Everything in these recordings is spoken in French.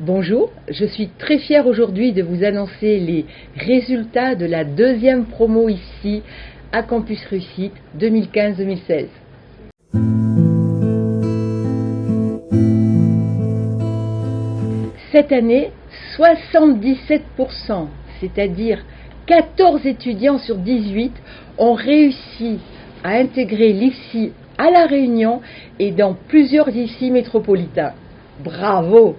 Bonjour, je suis très fière aujourd'hui de vous annoncer les résultats de la deuxième promo ici à Campus Réussite 2015-2016. Cette année, 77%, c'est-à-dire 14 étudiants sur 18, ont réussi à intégrer l'IFSI à La Réunion et dans plusieurs IFSI métropolitains. Bravo!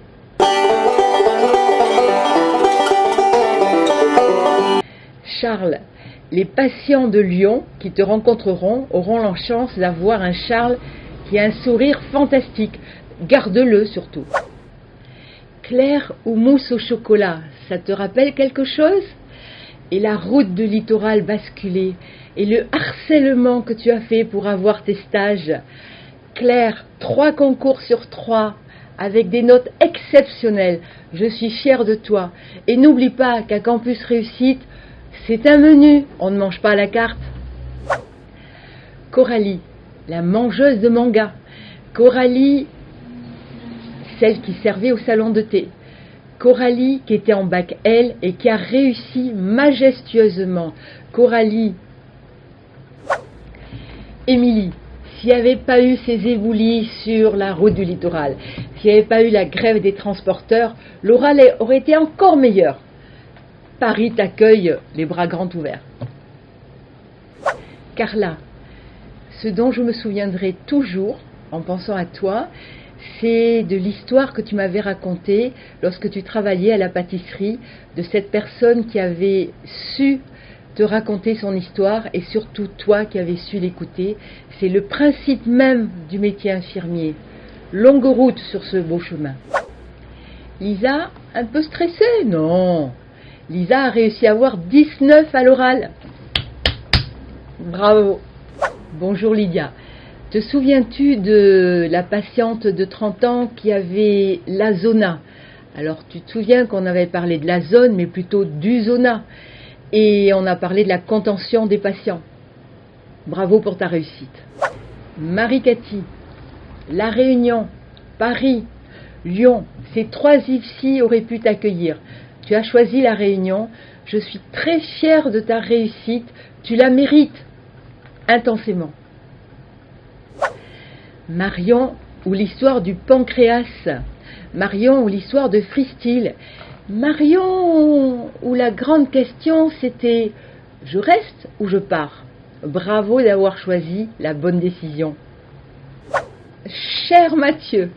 Charles, les patients de Lyon qui te rencontreront auront la chance d'avoir un Charles qui a un sourire fantastique. Garde-le surtout. Claire ou mousse au chocolat, ça te rappelle quelque chose? Et la route du littoral basculée et le harcèlement que tu as fait pour avoir tes stages. Claire, 3 concours sur 3 avec des notes exceptionnelles. Je suis fière de toi. Et n'oublie pas qu'à Campus Réussite, c'est un menu, on ne mange pas à la carte. Coralie, la mangeuse de manga. Coralie, celle qui servait au salon de thé. Coralie qui était en bac L et qui a réussi majestueusement. Coralie. Émilie, s'il n'y avait pas eu ces éboulis sur la route du littoral, s'il n'y avait pas eu la grève des transporteurs, l'oral aurait été encore meilleur. Paris t'accueille les bras grands ouverts. Carla, ce dont je me souviendrai toujours en pensant à toi, c'est de l'histoire que tu m'avais racontée lorsque tu travaillais à la pâtisserie, de cette personne qui avait su te raconter son histoire et surtout toi qui avais su l'écouter. C'est le principe même du métier infirmier. Longue route sur ce beau chemin. Lisa, un peu stressée? Non. Lisa a réussi à avoir 19 à l'oral. Bravo. Bonjour Lydia. Te souviens-tu de la patiente de 30 ans qui avait la zona? Alors tu te souviens qu'on avait parlé de la zone, mais plutôt du zona. Et on a parlé de la contention des patients. Bravo pour ta réussite. Marie-Cathy, La Réunion, Paris, Lyon, ces 3 IFSI auraient pu t'accueillir. Tu as choisi La Réunion. Je suis très fière de ta réussite. Tu la mérites intensément. Marion ou l'histoire du pancréas. Marion ou l'histoire de freestyle. Marion où la grande question c'était je reste ou je pars. Bravo d'avoir choisi la bonne décision. Cher Mathieu,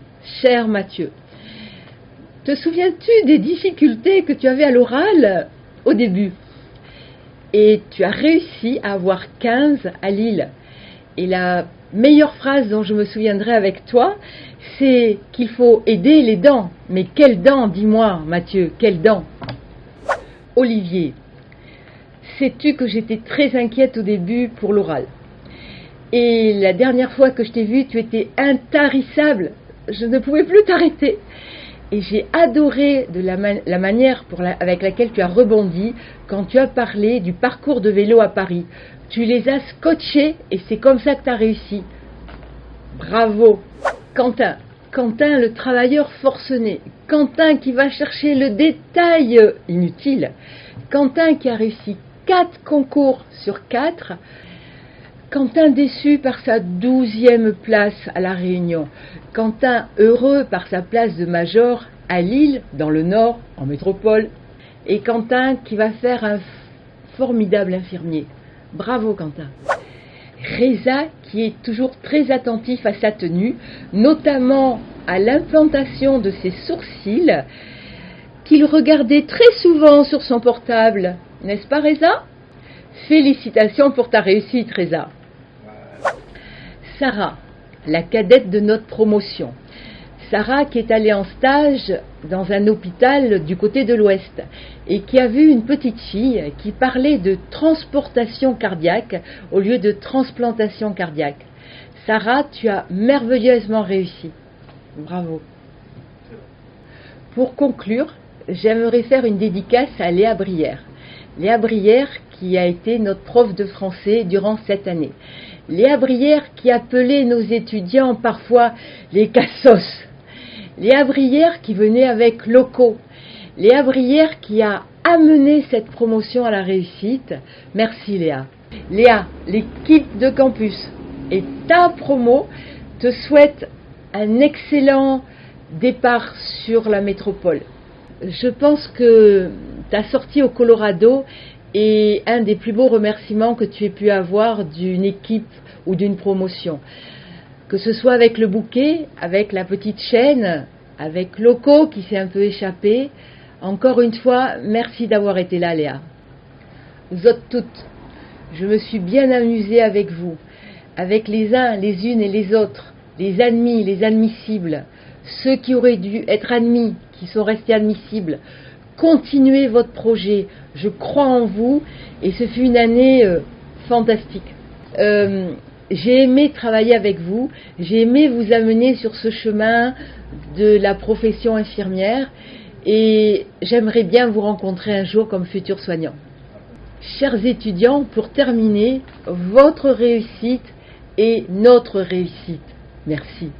te souviens-tu des difficultés que tu avais à l'oral au début? Et tu as réussi à avoir 15 à Lille. Et la meilleure phrase dont je me souviendrai avec toi, c'est qu'il faut aider les dents. Mais quelles dents, dis-moi Mathieu, quelles dents? Olivier, sais-tu que j'étais très inquiète au début pour l'oral? Et la dernière fois que je t'ai vu, tu étais intarissable. Je ne pouvais plus t'arrêter. Et j'ai adoré la manière avec laquelle tu as rebondi quand tu as parlé du parcours de vélo à Paris. Tu les as scotchés et c'est comme ça que tu as réussi. Bravo. Quentin, le travailleur forcené. Quentin qui va chercher le détail inutile. Quentin qui a réussi 4 concours sur 4. Quentin déçu par sa 12e place à La Réunion. Quentin heureux par sa place de major à Lille, dans le Nord, en métropole. Et Quentin qui va faire un formidable infirmier. Bravo Quentin. Reza qui est toujours très attentif à sa tenue, notamment à l'implantation de ses sourcils, qu'il regardait très souvent sur son portable. N'est-ce pas Reza? Félicitations pour ta réussite Reza. Sarah, la cadette de notre promotion. Sarah qui est allée en stage dans un hôpital du côté de l'Ouest et qui a vu une petite fille qui parlait de transportation cardiaque au lieu de transplantation cardiaque. Sarah, tu as merveilleusement réussi. Bravo. Pour conclure, j'aimerais faire une dédicace à Léa Brière. Léa Brière qui a été notre prof de français durant cette année. Léa Brière qui appelait nos étudiants parfois les cassos. Léa Brière qui venait avec Loco, Léa Brière qui a amené cette promotion à la réussite. Merci Léa. Léa, l'équipe de campus et ta promo te souhaite un excellent départ sur la métropole. Je pense que ta sortie au Colorado est un des plus beaux remerciements que tu aies pu avoir d'une équipe ou d'une promotion. Que ce soit avec le bouquet, avec la petite chaîne, avec Loco qui s'est un peu échappé. Encore une fois, merci d'avoir été là Léa. Vous autres toutes, je me suis bien amusée avec vous, avec les uns, les unes et les autres, les admis, les admissibles, ceux qui auraient dû être admis, qui sont restés admissibles. Continuez votre projet, je crois en vous et ce fut une année fantastique. J'ai aimé travailler avec vous, j'ai aimé vous amener sur ce chemin de la profession infirmière et j'aimerais bien vous rencontrer un jour comme futur soignant. Chers étudiants, pour terminer, votre réussite est notre réussite. Merci.